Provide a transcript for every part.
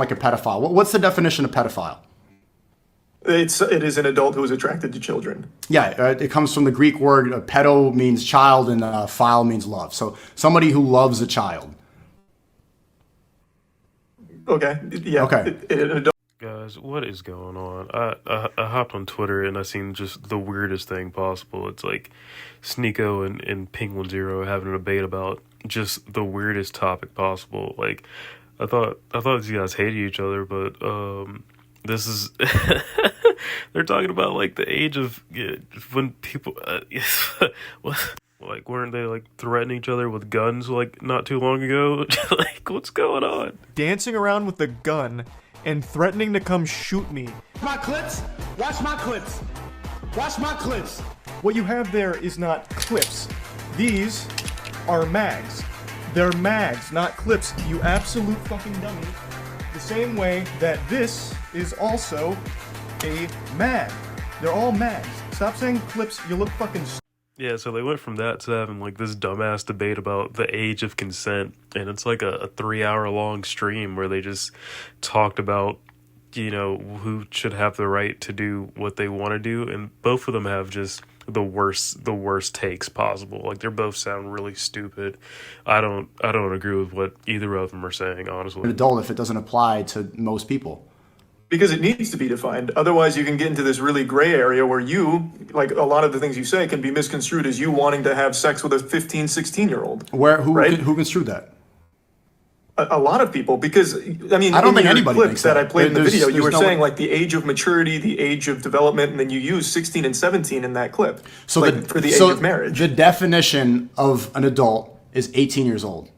like a pedophile. What's the definition of pedophile? It is an adult who is attracted to children. Yeah, it comes from the Greek word pedo means child and phile means love. So somebody who loves a child. Okay. Yeah. Okay. An adult. Guys, what is going on? I hopped on Twitter and I seen just the weirdest thing possible. It's like Sneako and Penguinz0 having a debate about just the weirdest topic possible. Like, I thought these guys hated each other, but this is they're talking about like the age of when people like weren't they like threatening each other with guns like not too long ago? Like, what's going on? Dancing around with a gun and threatening to come shoot me. My clips? Watch my clips. Watch my clips. What you have there is not clips. These are mags. They're mags, not clips, you absolute fucking dummy. The same way that this is also a mag. They're all mags. Stop saying clips, you look fucking stupid. Yeah, so they went from that to having like this dumbass debate about the age of consent, and it's like a 3 hour long stream where they just talked about, you know, who should have the right to do what they want to do, and both of them have just the worst takes possible. Like, they both sound really stupid. I don't agree with what either of them are saying, honestly. An adult if it doesn't apply to most people. Because it needs to be defined. Otherwise, you can get into this really gray area where you, like a lot of the things you say, can be misconstrued as you wanting to have sex with a 15, 16-year-old. Who construed that? A lot of people, because, I mean, I don't think your anybody clips thinks that I played in the video, you were no saying one... like the age of maturity, the age of development, and then you use 16 and 17 in that clip. So like, for the age of marriage. The definition of an adult is 18 years old.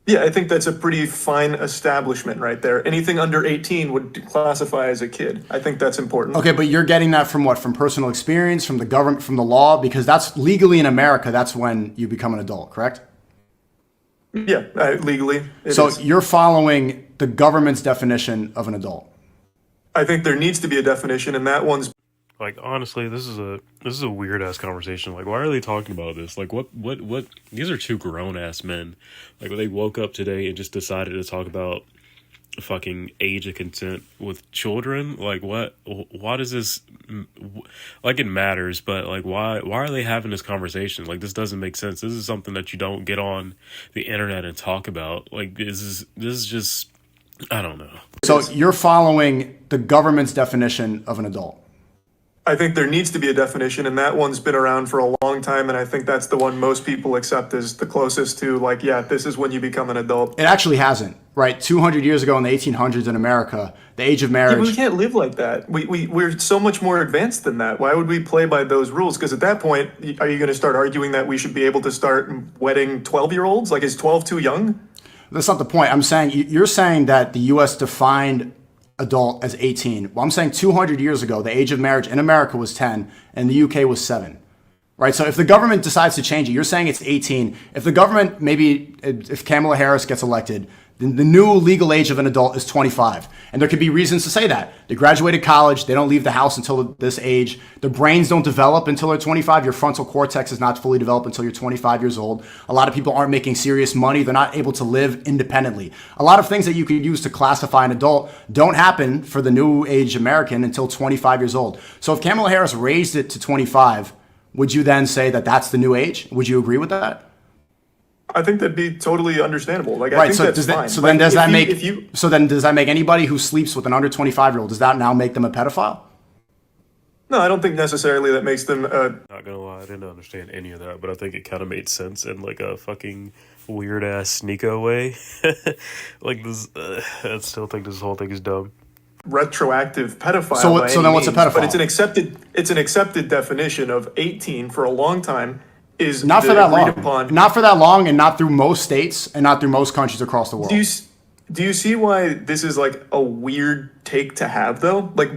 Yeah, I think that's a pretty fine establishment right there. Anything under 18 would classify as a kid. I think that's important. Okay, but you're getting that from what? From personal experience, from the government, from the law? Because that's legally in America, that's when you become an adult, correct? Yeah, legally. So you're following the government's definition of an adult. I think there needs to be a definition, and that one's... Like, honestly, this is a weird ass conversation. Like, why are they talking about this? Like, what? These are two grown ass men. Like, they woke up today and just decided to talk about fucking age of consent with children. Like, what? Why does this? Like, it matters, but like, why are they having this conversation? Like, this doesn't make sense. This is something that you don't get on the internet and talk about. Like, this is just, I don't know. So you're following the government's definition of an adult. I think there needs to be a definition, and that one's been around for a long time, and I think that's the one most people accept as the closest to, like, yeah, this is when you become an adult. It actually hasn't, right? 200 years ago in the 1800s in America, the age of marriage... Yeah, we can't live like that. We're so much more advanced than that. Why would we play by those rules? Because at that point, are you going to start arguing that we should be able to start wedding 12-year-olds? Like, is 12 too young? That's not the point. I'm saying, you're saying that the U.S. defined adult as 18. Well, I'm saying 200 years ago, the age of marriage in America was 10 and the UK was 7. Right? So if the government decides to change it, you're saying it's 18. If the government, maybe if Kamala Harris gets elected, then the new legal age of an adult is 25. And there could be reasons to say that. They graduated college, they don't leave the house until this age. Their brains don't develop until they're 25. Your frontal cortex is not fully developed until you're 25 years old. A lot of people aren't making serious money. They're not able to live independently. A lot of things that you could use to classify an adult don't happen for the new age American until 25 years old. So if Kamala Harris raised it to 25, would you then say that that's the new age? Would you agree with that? I think that'd be totally understandable. Like, right. I think that's fine. So then does that make anybody who sleeps with an under 25-year-old, does that now make them a pedophile? No, I don't think necessarily that makes them... Not gonna lie, I didn't understand any of that, but I think it kind of made sense in like a fucking weird-ass Sneako way. Like, this, I still think this whole thing is dumb. Retroactive pedophile. So then what's a pedophile? But it's an accepted definition of 18 for a long time. Is not for that long. Upon. Not for that long, and not through most states, and not through most countries across the world. Do you see why this is like a weird take to have though? Like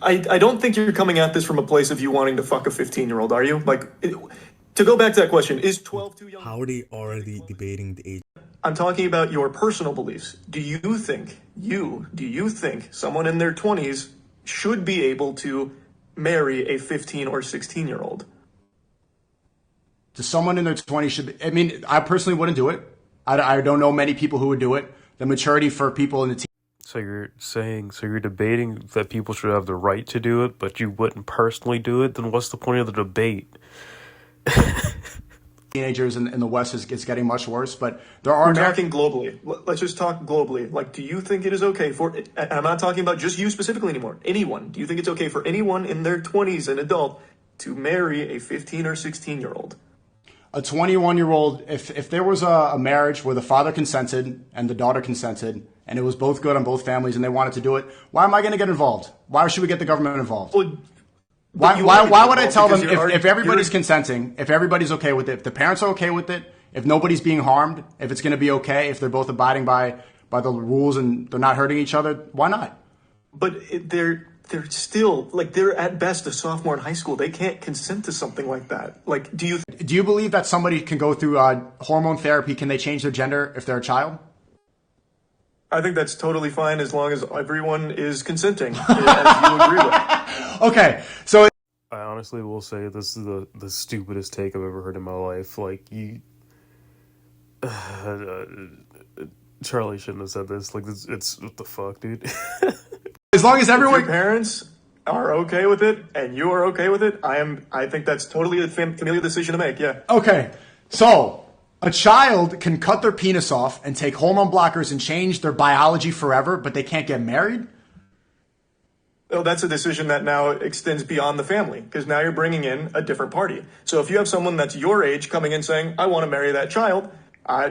I don't think you're coming at this from a place of you wanting to fuck a 15-year-old, are you? Like, to go back to that question, is 12 too young? How are they already debating the age? I'm talking about your personal beliefs. Do you think someone in their 20s should be able to marry a 15 or 16-year-old? To someone in their 20s should be, I mean, I personally wouldn't do it. I don't know many people who would do it. the maturity for people in the So you're debating that people should have the right to do it, but you wouldn't personally do it. Then what's the point of the debate? teenagers in the West it's getting much worse. But there are We're talking globally. Let's just talk globally. Like, do you think it is okay for, and I'm not talking about just you specifically anymore, anyone, do you think it's okay for anyone in their 20s, an adult, to marry a 15 or 16-year-old? a 21-year-old, if there was a marriage where the father consented and the daughter consented, and it was both good on both families and they wanted to do it, why am I going to get involved? Why should we get the government involved? Well, Why would I tell them if everybody's you're- consenting, if everybody's okay with it, if the parents are okay with it, if nobody's being harmed, if it's going to be okay, if they're both abiding by the rules and they're not hurting each other, why not? But they're still, like, they're at best a sophomore in high school. They can't consent to something like that. Like, do you believe that somebody can go through hormone therapy? Can they change their gender if they're a child? I think that's totally fine as long as everyone is consenting, as you agree with. Okay, so I honestly will say this is the stupidest take I've ever heard in my life. Like, Charlie shouldn't have said this. Like, it's what the fuck, dude. as long as everyone, If your parents are okay with it and you are okay with it, I think that's totally a familial decision to make. Yeah. okay, so a child can cut their penis off and take hormone blockers and change their biology forever, but they can't get married? Oh, that's a decision that now extends beyond the family, because now you're bringing in a different party. So if you have someone that's your age coming in saying, I want to marry that child, I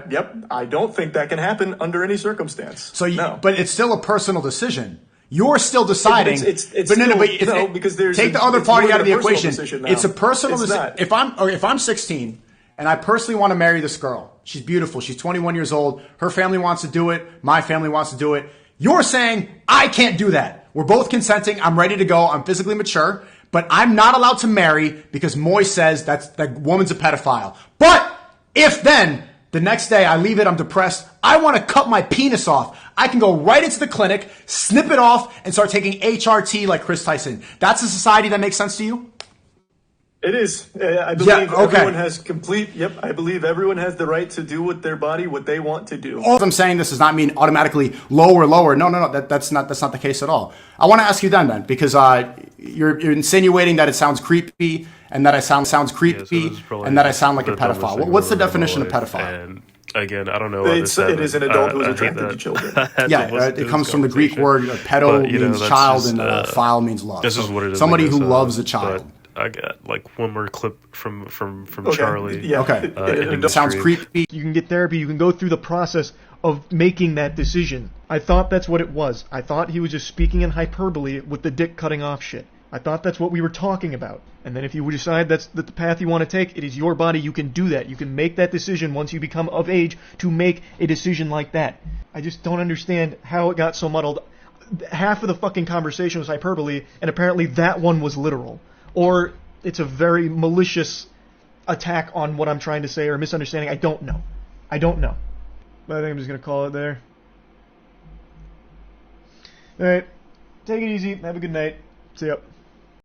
don't think that can happen under any circumstance. So, no. But it's still a personal decision. You're still deciding. Because there's take the other party out of the equation. Decision now. It's a personal It's decision. not. If I'm 16 and I personally want to marry this girl, she's beautiful. She's 21 years old. Her family wants to do it. My family wants to do it. You're saying I can't do that. We're both consenting. I'm ready to go. I'm physically mature, but I'm not allowed to marry because Moy says that woman's a pedophile. But if then the next day I leave it, I'm depressed, I want to cut my penis off, I can go right into the clinic, snip it off, and start taking HRT like Chris Tyson. That's a society that makes sense to you? It is. I believe okay. everyone has I believe everyone has the right to do with their body what they want to do. All I'm saying this does not mean automatically lower. No. That's not the case at all. I want to ask you then, because you're insinuating that it sounds creepy and that I sounds creepy and that I sound like a pedophile. What's the definition of pedophile? And again, I don't know. It is an adult who's attracted to children. It comes from the Greek word pedo means child and phile means love. This is what it is. Somebody who loves a child. I got like one more clip from Okay. Charlie. Yeah. Okay. It sounds creepy. You can get therapy. You can go through the process of making that decision. I thought that's what it was. I thought he was just speaking in hyperbole with the dick cutting off shit. I thought that's what we were talking about. And then if you decide that's the path you want to take, it is your body. You can do that. You can make that decision once you become of age to make a decision like that. I just don't understand how it got so muddled. Half of the fucking conversation was hyperbole, and apparently that one was literal. Or it's a very malicious attack on what I'm trying to say or misunderstanding. I don't know. But I think I'm just going to call it there. Alright. Take it easy. Have a good night. See ya.